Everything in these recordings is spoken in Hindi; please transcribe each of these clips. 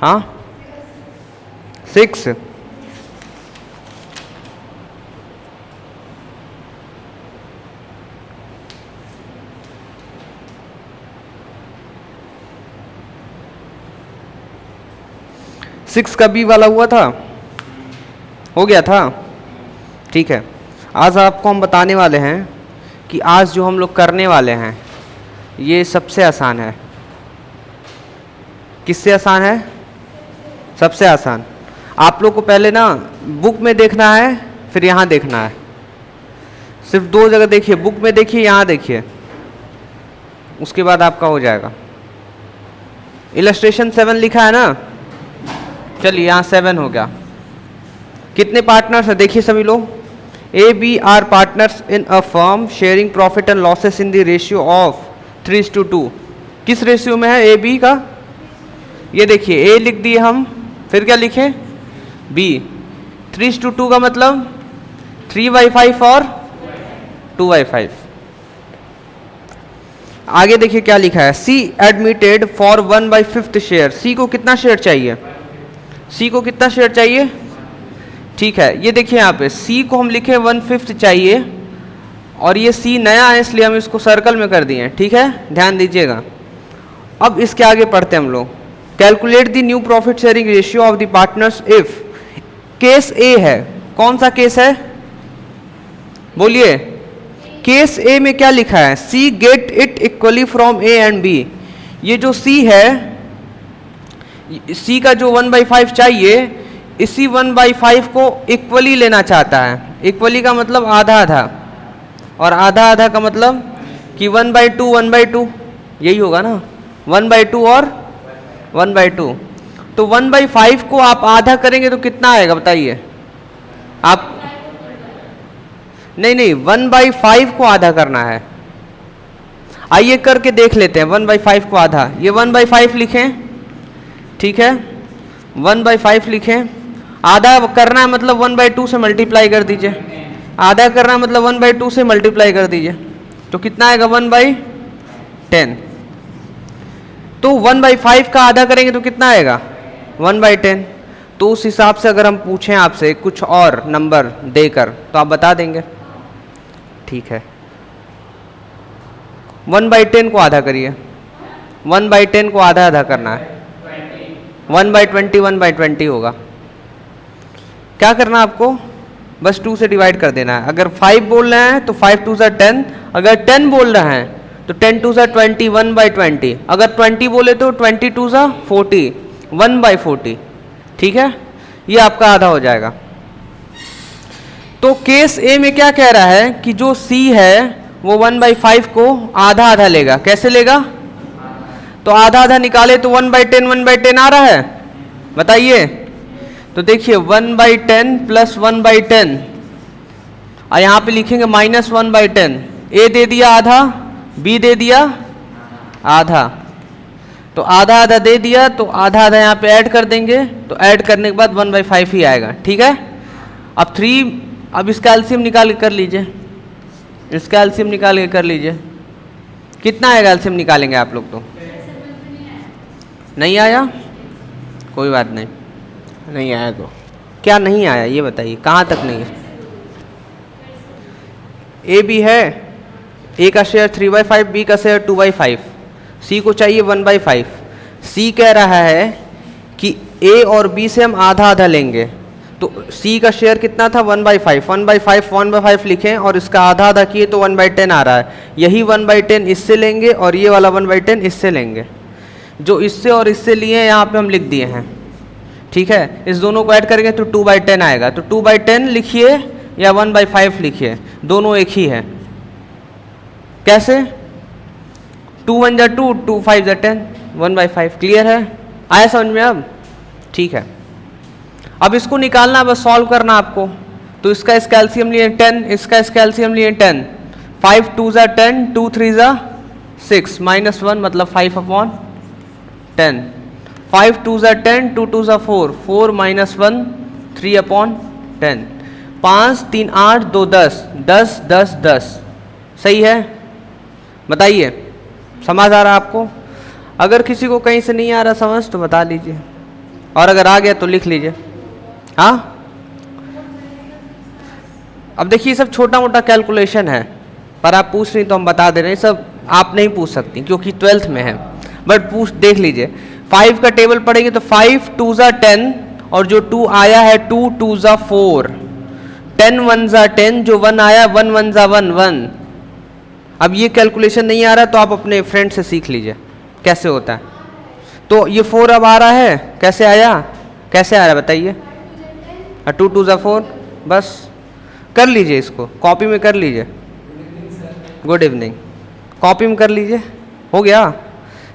हाँ 6, सिक्स का बी वाला हुआ था, हो गया था। ठीक है, आज आपको हम बताने वाले हैं कि आज जो हम लोग करने वाले हैं ये सबसे आसान है। किससे आसान है? सबसे आसान। आप लोग को पहले ना बुक में देखना है, फिर यहाँ देखना है। सिर्फ 2 जगह देखिए, बुक में देखिए, यहाँ देखिए, उसके बाद आपका हो जाएगा। इलस्ट्रेशन 7 लिखा है ना, चलिए यहाँ 7 हो गया। कितने पार्टनर्स है देखिए सभी लोग। A B are partners in a firm sharing profit and losses in the ratio of 3:2। किस रेशियो में है ए बी का? ये देखिए ए लिख दिए हम, फिर क्या लिखें? बी। 3:2 का मतलब 3/5 और 2/5। आगे देखिए क्या लिखा है। सी एडमिटेड फॉर 1/5 शेयर। सी को कितना शेयर चाहिए? सी को कितना शेयर चाहिए? ठीक है, ये देखिए यहाँ पे सी को हम लिखे 1/5 चाहिए, और ये सी नया है इसलिए हम इसको सर्कल में कर दिए हैं। ठीक है, ध्यान दीजिएगा। अब इसके आगे पढ़ते हैं हम लोग। Calculate the new profit sharing ratio of the partners if. Case A है। कौन सा केस है? बोलिए। केस ए में क्या लिखा है? C get it equally from A and B. ये जो सी है, सी का जो 1/5 चाहिए, इसी 1/5 को इक्वली लेना चाहता है। इक्वली का मतलब आधा आधा, और आधा आधा का मतलब कि 1/2 1/2, यही होगा ना, 1/2 और 1/2। तो 1/5 को आप आधा करेंगे तो कितना आएगा बताइए आप? नहीं, 1/5 को आधा करना है। आइए करके देख लेते हैं। 1/5 को आधा, ये 1/5 लिखें। ठीक है, 1/5 लिखें। आधा करना है मतलब 1/2 से मल्टीप्लाई कर दीजिए। आधा करना है मतलब 1/2 से मल्टीप्लाई कर दीजिए, तो कितना आएगा? 1/10। तो 1/5 का आधा करेंगे तो कितना आएगा? 1/10। तो उस हिसाब से अगर हम पूछें आपसे कुछ और नंबर देकर तो आप बता देंगे। ठीक है, 1/10 को आधा करिए। 1/10 को आधा आधा करना है। 1/20 1/20 होगा। क्या करना है आपको? बस 2 से डिवाइड कर देना है। अगर 5 बोल रहे हैं तो 5 2 ज़ा 10। अगर 10 बोल रहे हैं तो 10 2 ज़ा 20, 1/20। अगर 20 बोले तो 20 2 ज़ा 40, 1/40। ठीक है, ये आपका आधा हो जाएगा। तो केस ए में क्या कह रहा है कि जो सी है वो 1/5 को आधा आधा लेगा। कैसे लेगा? तो आधा आधा निकाले तो 1/10 1/10 आ रहा है, बताइए। तो देखिए 1/10 प्लस 1/10, और यहाँ पे लिखेंगे -1/10। ए दे दिया आधा, बी दे दिया आधा, तो आधा आधा दे दिया, तो आधा आधा यहाँ पे ऐड कर देंगे, तो ऐड करने के बाद 1/5 ही आएगा। ठीक है, अब 3, अब इसका एलसीएम निकाल के कर लीजिए। इसका एलसीएम निकाल के कर लीजिए। कितना आएगा एलसीएम निकालेंगे आप लोग? तो नहीं आया, कोई बात नहीं, नहीं आया तो क्या नहीं आया ये बताइए, कहाँ तक नहीं है? ए बी है, ए का शेयर 3/5, बी का शेयर 2/5, सी को चाहिए 1/5। सी कह रहा है कि ए और बी से हम आधा आधा लेंगे, तो सी का शेयर कितना था? 1/5। 1/5 लिखें और इसका आधा आधा किए तो 1/10 आ रहा है। यही 1/10 इससे लेंगे और ये वाला 1/10 इससे लेंगे। जो इससे और इससे लिए हैं यहाँ पे हम लिख दिए हैं। ठीक है, इस दोनों को ऐड करेंगे तो 2/10 आएगा। तो 2/10 लिखिए या 1/5 लिखिए, दोनों एक ही है। कैसे? 2 1 जा 2, 2 5 जा 10, 1/5। क्लियर है? आया समझ में अब? ठीक है, अब इसको निकालना, बस सॉल्व करना आपको। तो इसका कैल्शियम लिए 10, इसका कैल्शियम लिए 10। 5 2 जा 10, 2 3 जा 6, -1 मतलब 5/10। 5 2 जा 10, 2 2 जा 4, 4 -1 3/10। 5 3 8 2 10, 10 10 10। सही है? बताइए, समझ आ रहा है आपको? अगर किसी को कहीं से नहीं आ रहा समझ तो बता लीजिए। और अगर आ गया तो लिख लीजिए। हाँ, अब देखिए सब छोटा मोटा कैलकुलेशन है, पर आप पूछ रही तो हम बता दे रहे हैं, सब आप नहीं पूछ सकती क्योंकि 12th में है, बट पूछ देख लीजिए। 5 का टेबल पढ़ेंगे तो 5 2 ज़ा 10 और जो 2 आया है 2 2 ज़ा 4, 10 1 ज़ा 10, जो 1 आया 1 1 ज़ा 1 1। अब ये कैलकुलेशन नहीं आ रहा तो आप अपने फ्रेंड से सीख लीजिए कैसे होता है। तो ये 4 अब आ रहा है, कैसे आया, कैसे आ रहा है बताइए। 2 2 ज़ा 4, बस कर लीजिए, इसको कॉपी में कर लीजिए। गुड इवनिंग, कॉपी में कर लीजिए, हो गया,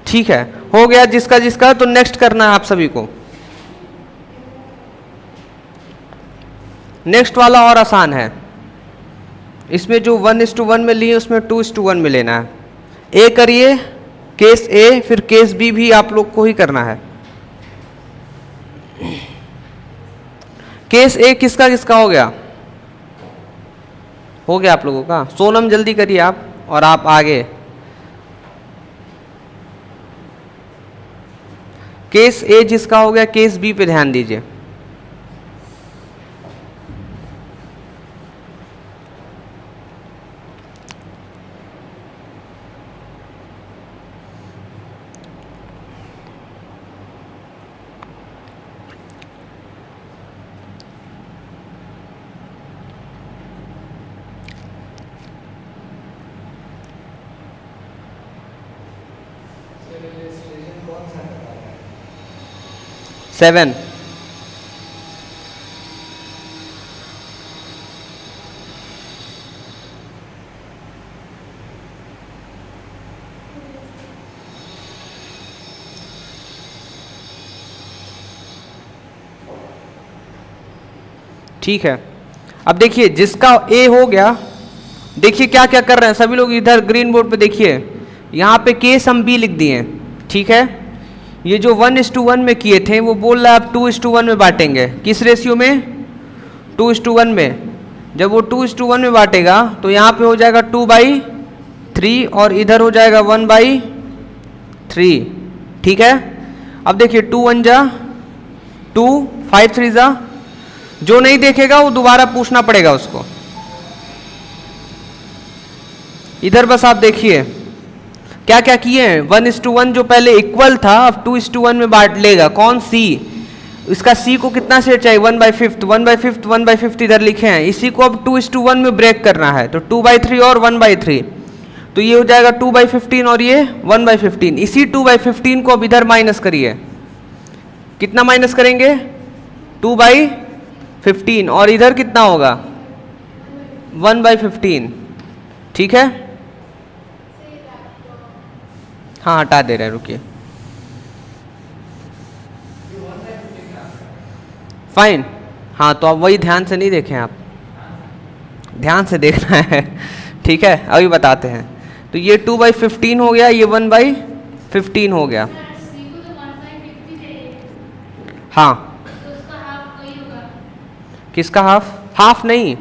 ठीक है, हो गया जिसका जिसका। तो नेक्स्ट करना है आप सभी को। नेक्स्ट वाला और आसान है, इसमें जो 1:1 में लिए उसमें 2:1 में लेना है। ए करिए, केस ए, फिर केस बी भी आप लोग को ही करना है। केस ए किसका किसका हो गया, हो गया आप लोगों का। सोनम जल्दी करिए आप, और आप आगे। केस ए जिसका हो गया, केस बी पे ध्यान दीजिए। सेवन, ठीक है। अब देखिए जिसका ए हो गया, देखिए क्या क्या कर रहे हैं सभी लोग, इधर ग्रीन बोर्ड पे देखिए, यहाँ पे केस हम बी लिख दिए, ठीक है। ये जो 1:1 में किए थे वो बोल रहा है अब 2:1 में बांटेंगे। किस रेशियो में, 2:1 में। जब वो 2:1 में बांटेगा तो यहाँ पे हो जाएगा 2/3 और इधर हो जाएगा 1/3, ठीक है। अब देखिए 2 1 जा 2, 5 3 जा, जो नहीं देखेगा वो दोबारा पूछना पड़ेगा उसको। इधर बस आप देखिए क्या क्या किए हैं। 1:1 जो पहले इक्वल था अब 2:1 में बांट लेगा। कौन, सी। इसका सी को कितना शेयर चाहिए, 1/5, 1/5, 1/5 इधर लिखे हैं। इसी को अब 2:1 में ब्रेक करना है तो 2/3 और 1/3, तो ये हो जाएगा 2/15 और ये 1/15। इसी 2/15 को अब इधर माइनस करिए, कितना माइनस करेंगे, 2/15, और इधर कितना होगा 1/15, ठीक है। हाँ हटा दे रहे हैं, रुकिए, फाइन। हाँ तो अब वही ध्यान से नहीं देखें आप, ध्यान से देखना है, ठीक है। अभी बताते हैं। तो ये 2/15 हो गया, ये 1/15 हो गया। हाँ, किसका हाफ, हाफ नहीं,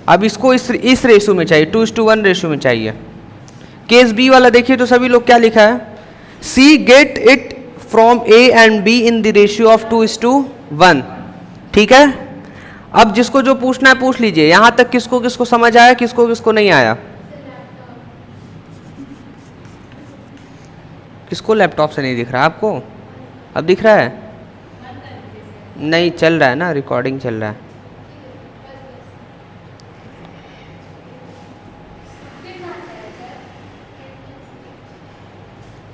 अब इसको इस रेशो में चाहिए, 2:1 रेशो में चाहिए। केस बी वाला देखिए तो सभी लोग क्या लिखा है, C get it from A and B in the ratio of 2:1, ठीक है। अब जिसको जो पूछना है पूछ लीजिए। यहां तक किसको किसको समझ आया, किसको किसको नहीं आया, किसको लैपटॉप से नहीं दिख रहा आपको, अब दिख रहा है, नहीं चल रहा है ना, रिकॉर्डिंग चल रहा है।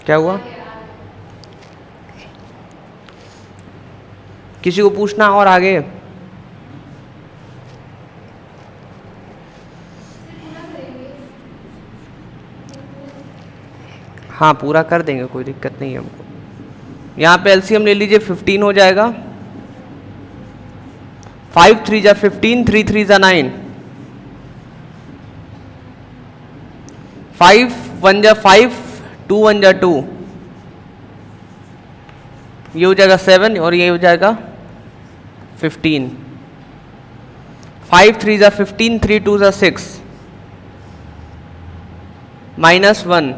क्या हुआ, किसी को पूछना और आगे, हाँ पूरा कर देंगे, कोई दिक्कत नहीं है हमको। यहाँ पे एलसीएम ले लीजिए, 15 हो जाएगा, 5 3 जा 15, 3 3 जा 9, 5 1 जा 5, 2 1 जा 2, ये हो जाएगा 7 और ये हो जाएगा 15, 5 3 जा 15, 3 2 जा 6, -1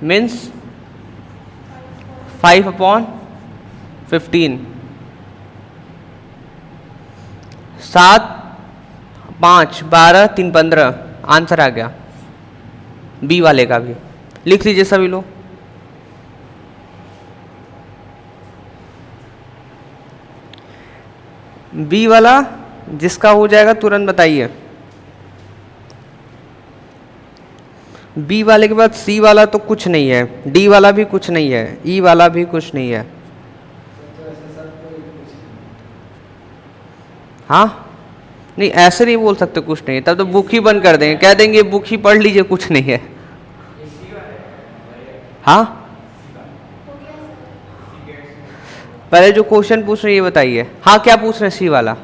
मीन्स 5/, 15, 7, 5, 12, 3, 15 आंसर आ गया बी वाले का भी। लिख लीजिए सभी लोग। बी वाला जिसका हो जाएगा तुरंत बताइए। बी वाले के बाद सी वाला तो कुछ नहीं है, डी वाला भी कुछ नहीं है, ई वाला भी कुछ नहीं है। हाँ नहीं ऐसे नहीं बोल सकते कुछ नहीं है, तब तो बुक ही बंद कर देंगे, कह देंगे बुक ही पढ़ लीजिए कुछ नहीं है। हाँ पहले जो क्वेश्चन पूछ रहे हैं ये बताइए। हाँ क्या पूछ रहे हैं? सी वाला,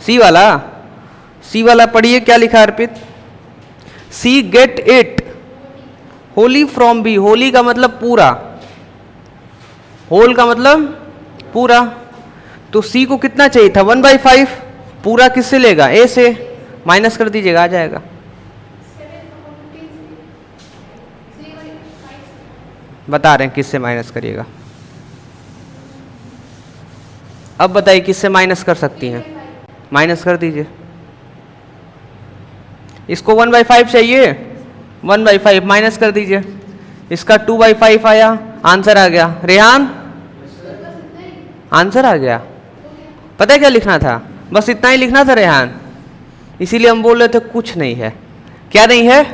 सी वाला, सी वाला पढ़िए क्या लिखा है Arpit. C get it wholly from B. Wholly का मतलब पूरा, होल का मतलब पूरा। तो सी को कितना चाहिए था? 1/5। पूरा किससे लेगा? ए से। माइनस कर दीजिएगा, आ जाएगा। बता रहे हैं किससे माइनस करिएगा। अब बताइए किससे माइनस कर सकती हैं? माइनस कर दीजिए। इसको 1/5 चाहिए, 1/5 माइनस कर दीजिए। इसका 2/5 आया, आंसर आ गया। रेहान आंसर आ गया। पता है क्या लिखना था? बस इतना ही लिखना था रेहान, इसीलिए हम बोल रहे थे कुछ नहीं है। क्या नहीं है?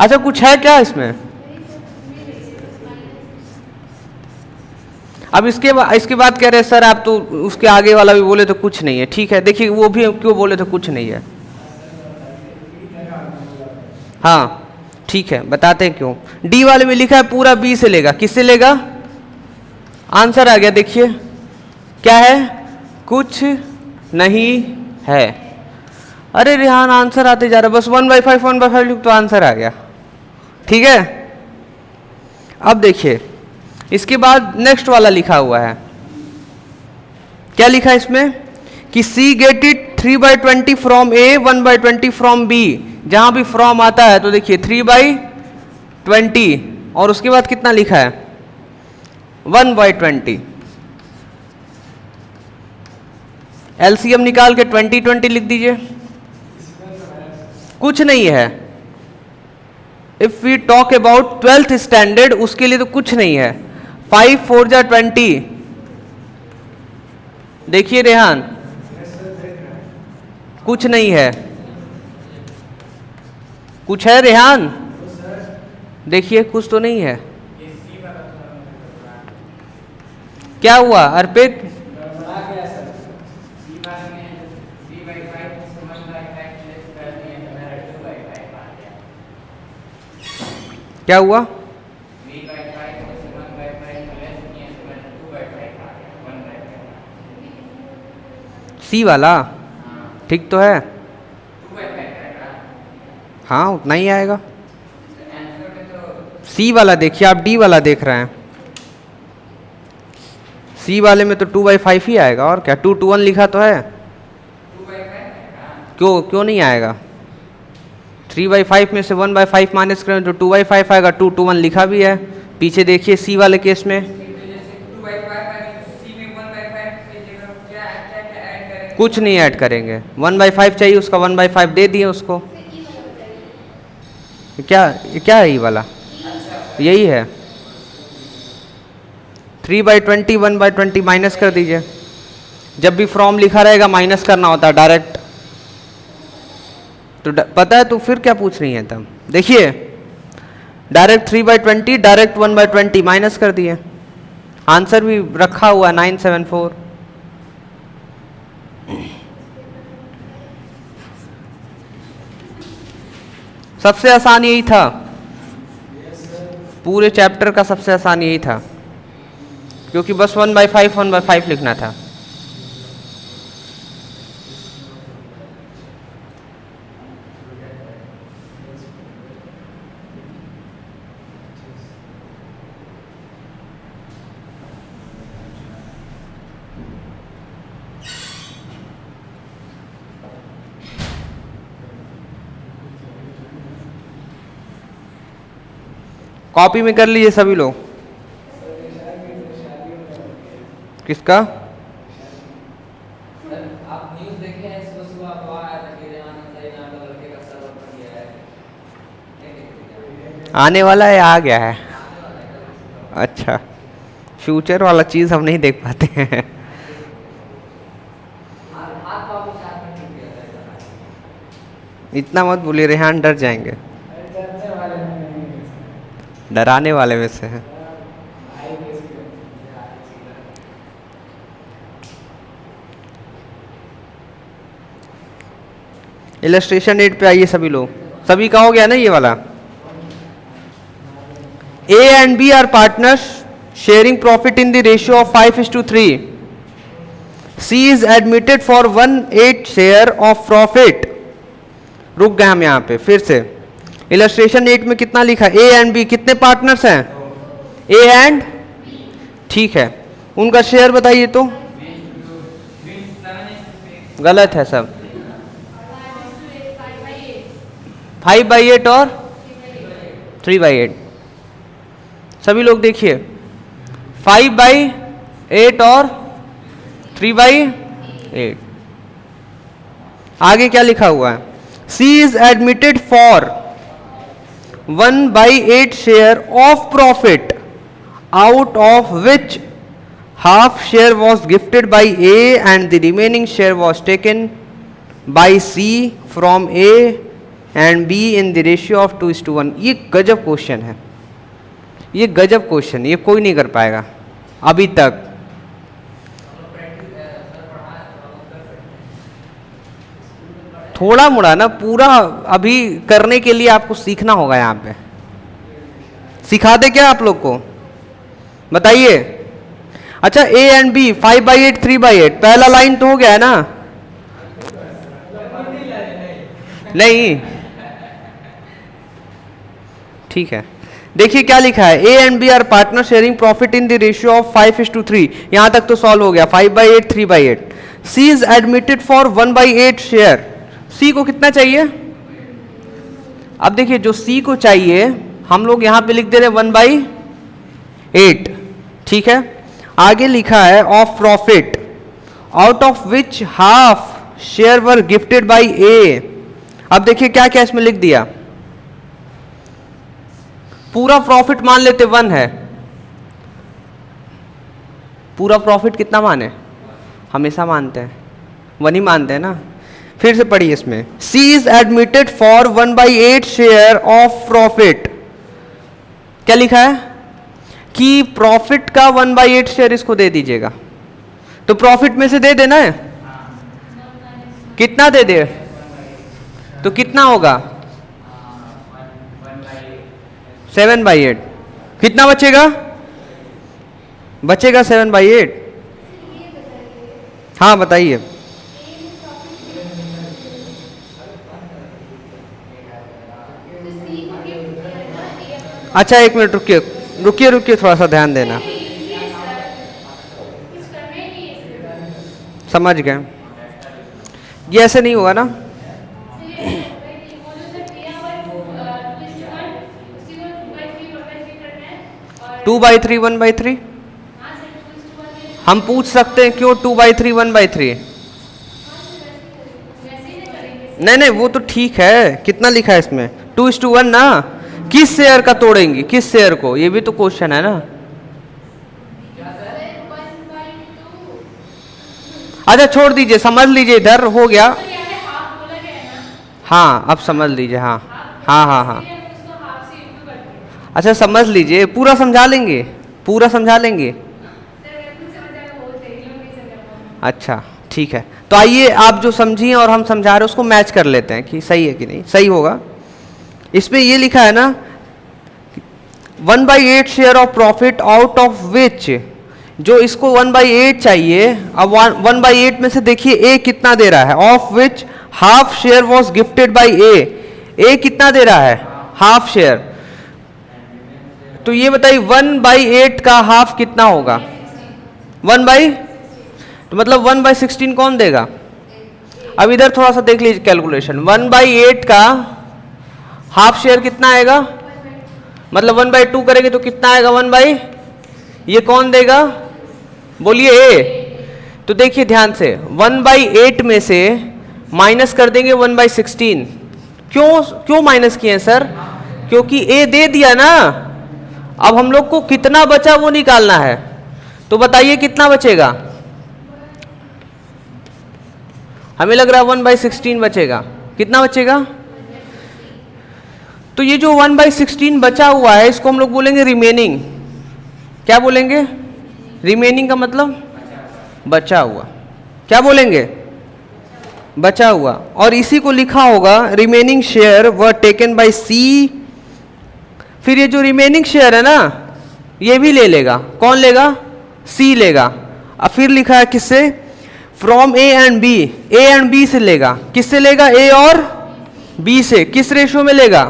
अच्छा कुछ है क्या इसमें? अब इसके बाद कह रहे सर आप तो उसके आगे वाला भी बोले तो कुछ नहीं है। ठीक है देखिए वो भी क्यों बोले तो कुछ नहीं है। हाँ ठीक है बताते हैं क्यों। डी वाले में लिखा है पूरा बी से लेगा, किससे लेगा? आंसर आ गया। देखिए क्या है? कुछ नहीं है। अरे रेहान आंसर आते जा रहा है, बस 1/5 1/5 लिख तो आंसर आ गया। ठीक है अब देखिए इसके बाद नेक्स्ट वाला लिखा हुआ है। क्या लिखा है इसमें? कि C get it 3/20 from A, 1/20 from B. जहां भी फ्रॉम आता है तो देखिए 3/20 और उसके बाद कितना लिखा है? 1/20। एलसीएम निकाल के 20/20 लिख दीजिए। कुछ नहीं है। If we talk about 12th standard उसके लिए तो कुछ नहीं है। 5 4 जा 20। देखिए रेहान कुछ नहीं है। कुछ है रेहान? देखिए कुछ तो नहीं है। क्या हुआ अर्पित? क्या हुआ? सी वाला ठीक तो है। हाँ उतना ही आएगा। सी वाला देखिए, आप डी वाला देख रहे हैं। सी वाले में तो 2/5 ही आएगा और क्या। 2 to 1 लिखा तो है। क्यों नहीं आएगा? 3/5 में से 1/5 माइनस करें तो 2/5 आएगा। 2 to 1 लिखा भी है। पीछे देखिए सी वाले केस में कुछ नहीं ऐड करेंगे। 1/5 चाहिए उसका, 1/5 दे दिए उसको। क्या है ये वाला? यही है 3/20 1/20 माइनस कर दीजिए। जब भी फ्रॉम लिखा रहेगा माइनस करना होता है डायरेक्ट। तो पता है तो फिर क्या पूछ रही है तब? देखिए डायरेक्ट 3/20 डायरेक्ट 1/20 माइनस कर दिए। आंसर भी रखा हुआ 974। सबसे आसान यही था, पूरे चैप्टर का सबसे आसान यही था, क्योंकि बस 1/5 लिखना था। कॉपी में कर लीजिए सभी लोग। किसका? आप न्यूज़ देखे हैं, सुबह अफवाह आया था कि रेहान अंसारी नाम का लड़के का सर्वर बन गया है। आने वाला है, आ गया है? अच्छा, फ्यूचर वाला चीज़ हम नहीं देख पाते हैं। इतना मत बोलिए, रेहान डर जाएंगे। डराने वाले में से है। इलस्ट्रेशन 8 पे आइए सभी लोग। सभी का हो गया ना ये वाला? A and B are partners sharing profit in the ratio of 5:3. C is admitted for 1/8 share of profit. रुक गए हम यहाँ पे फिर से। इलस्ट्रेशन 8 में कितना लिखा? A and B कितने पार्टनर्स हैं? A and, ठीक है, उनका शेयर बताइए तो। गलत है सब। 5/8 और 3/8। सभी लोग देखिए, 5/8 और 3/8। आगे क्या लिखा हुआ है? C is admitted for 1/8 share of profit, out of which half share was gifted by A and the remaining share was taken by C from A and B in the ratio of 2:1। ये गजब क्वेश्चन है, ये गजब क्वेश्चन, ये कोई नहीं कर पाएगा अभी तक। थोड़ा मोड़ा ना, पूरा अभी करने के लिए आपको सीखना होगा। यहाँ पे सिखा दे क्या आप लोग को? बताइए। अच्छा, A एंड B 5/8 3/8, पहला लाइन तो हो गया है ना? नहीं, ठीक है। देखिए क्या लिखा है, A and B are partner sharing profit in the ratio of 5:3। यहां तक तो सॉल्व हो गया। 5/8 3/8। C is admitted for 1/8 share. C को कितना चाहिए? अब देखिए, जो C को चाहिए हम लोग यहां पे लिख दे रहे 1/8, ठीक है। आगे लिखा है of profit, out of which half share were gifted by A। अब देखिए क्या क्या इसमें लिख दिया। पूरा प्रॉफिट मान लेते 1 है। पूरा प्रॉफिट कितना माने? हमेशा मानते हैं 1 ही मानते हैं ना। फिर से पढ़िए इसमें, C is admitted for 1/8 share of profit. क्या लिखा है कि प्रॉफिट का 1/8 शेयर इसको दे दीजिएगा। तो प्रॉफिट में से दे देना है। कितना दे दे? तो कितना होगा? 7/8। कितना बचेगा? बचेगा 7/8। हाँ बताइए। अच्छा एक मिनट रुकिए रुकिए रुकिए, थोड़ा सा ध्यान देना। समझ गए? ये ऐसे नहीं होगा ना। 2/3 1/3 हम पूछ सकते हैं क्यों 2/3 1/3? नहीं नहीं, वो तो ठीक है। कितना लिखा है इसमें? 2:1 ना। किस शेयर का तोड़ेंगी? किस शेयर को? ये भी तो क्वेश्चन है ना। अच्छा छोड़ दीजिए, समझ लीजिए, इधर हो गया। हाँ अब समझ लीजिए। हाँ हाँ हाँ हाँ, अच्छा समझ लीजिए, पूरा समझा लेंगे, पूरा समझा लेंगे। अच्छा ठीक है, तो आइए आप जो समझिए और हम समझा रहे हैं उसको मैच कर लेते हैं कि सही है कि नहीं। सही होगा। इसमें ये लिखा है ना 1/8 share of profit out of which, जो इसको 1/8 चाहिए। अब 1/8 में से देखिए A कितना दे रहा है, of which half share was gifted by A कितना दे रहा है? Half share. तो ये बताइए 1/8 का हाफ कितना होगा? 1/, तो मतलब 1/16 कौन देगा? अब इधर थोड़ा सा देख लीजिए कैलकुलेशन। 1/8 का हाफ शेयर कितना आएगा? मतलब 1/2 करेंगे तो कितना आएगा? 1/, ये कौन देगा? बोलिए ए। तो देखिए ध्यान से 1/8 में से माइनस कर देंगे 1/16। क्यों क्यों माइनस किए हैं सर? क्योंकि ए दे दिया ना। अब हम लोग को कितना बचा वो निकालना है। तो बताइए कितना बचेगा? हमें लग रहा है 1/16 बचेगा। कितना बचेगा? तो ये जो 1/16 बचा हुआ है इसको हम लोग बोलेंगे रिमेनिंग। क्या बोलेंगे? रिमेनिंग का मतलब बचा हुआ। क्या बोलेंगे? बचा हुआ। और इसी को लिखा होगा remaining share were taken by C. फिर ये जो रिमेनिंग शेयर है ना ये भी ले लेगा। कौन लेगा? सी लेगा। अब फिर लिखा है किससे? From A and B. A and B से लेगा। किससे लेगा? ए और बी से। किस रेशियो में लेगा?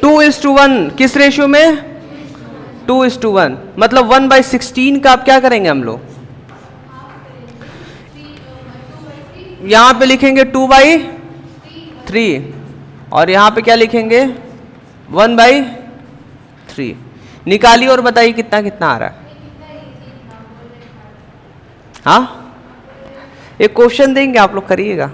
2:1। किस रेशियो में? 2:1। मतलब 1/16 का आप क्या करेंगे हम लोग? यहां पे लिखेंगे 2/3 और यहां पे क्या लिखेंगे? 1/3। निकालिए और बताइए कितना कितना आ रहा है। हाँ, एक क्वेश्चन देंगे आप लोग करिएगा।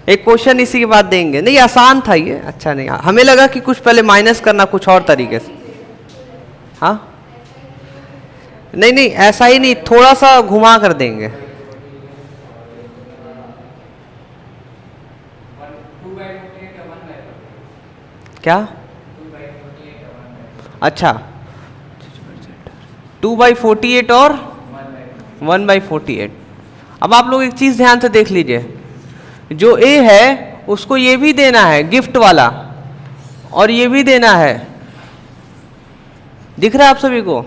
एक क्वेश्चन इसी के बाद देंगे। नहीं आसान था ये, अच्छा नहीं। हमें लगा कि कुछ पहले माइनस करना कुछ और तरीके से। हाँ नहीं नहीं ऐसा ही नहीं, थोड़ा सा घुमा कर देंगे। क्या? अच्छा 2/48 और 1/48। अब आप लोग एक चीज ध्यान से देख लीजिए, जो ए है उसको ये भी देना है गिफ्ट वाला और ये भी देना है। दिख रहा है आप सभी को?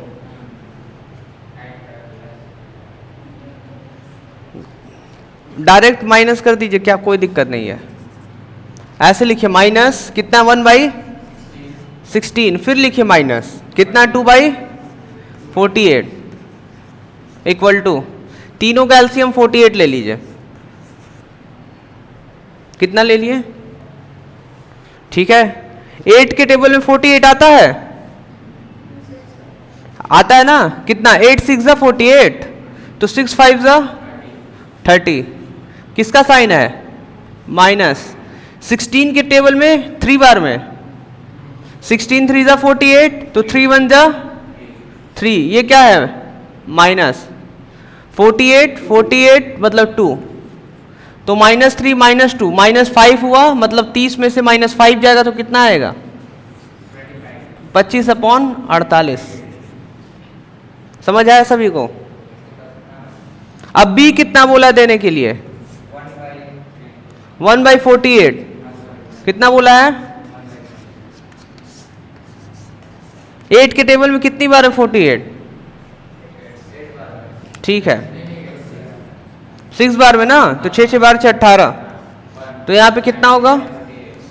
डायरेक्ट माइनस कर दीजिए, क्या कोई दिक्कत नहीं है। ऐसे लिखिए माइनस कितना 1/16। फिर लिखिए माइनस कितना 2/48 इक्वल टू तीनों का एलसीएम 48 ले लीजिए। कितना ले लिए? ठीक है। 8 के टेबल में 48 आता है? आता है ना? कितना? 8 6 जा 48 तो 6 5 जा 30। किसका साइन है? माइनस। 16 के टेबल में 3 बार में 16 3 जा 48 तो 3 1 जा 3। ये क्या है? माइनस। 48 48 मतलब 2 तो -3 -2 -5 हुआ। मतलब 30 में से -5 जाएगा तो कितना आएगा? 25/48। समझ आया सभी को? अब बी कितना बोला देने के लिए? 1/48। कितना बोला है? 8 के टेबल में कितनी बार है 48? ठीक है 6 बार में ना, तो 6 6 बार 6 18। तो यहाँ पे कितना होगा?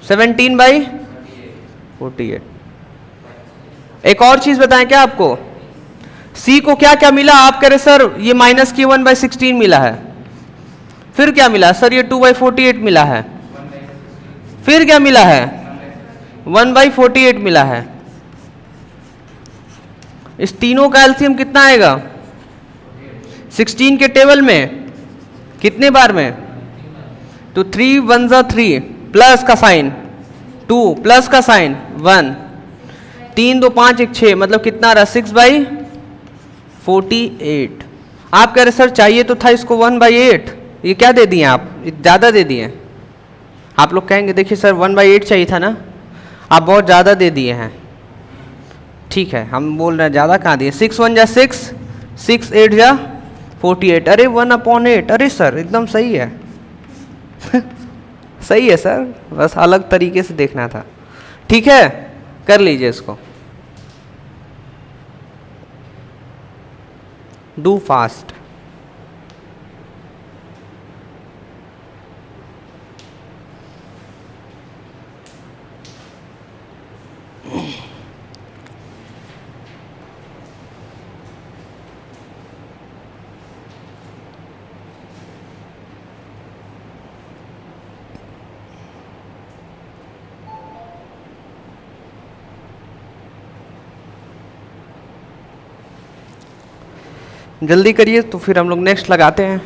17/48। एक और चीज बताएं क्या आपको? सी को क्या क्या मिला? आप कह रहे सर ये माइनस की 1/16 मिला है। फिर क्या मिला? सर ये 2/48 मिला है। फिर क्या मिला है? 1/48 मिला है। इस तीनों का एलसीएम कितना आएगा? 16 के टेबल में कितने बार में? तो 3 1 जा 3 प्लस का साइन 2 प्लस का साइन 1 3 2 5 1 6 मतलब कितना आ रहा? 6/48। आप कह रहे सर चाहिए तो था इसको 1/8। ये क्या दे दिए आप? ज़्यादा दे दिए। आप लोग कहेंगे देखिए सर 1/8 चाहिए था ना, आप बहुत ज़्यादा दे दिए हैं। ठीक है हम बोल रहे हैं ज़्यादा कहाँ दिए। 6 1 जा 6 6 8 जा 48। अरे 1/8। अरे सर एकदम सही है सही है सर, बस अलग तरीके से देखना था। ठीक है कर लीजिए इसको। Do fast. जल्दी करिए तो फिर हम लोग नेक्स्ट लगाते हैं।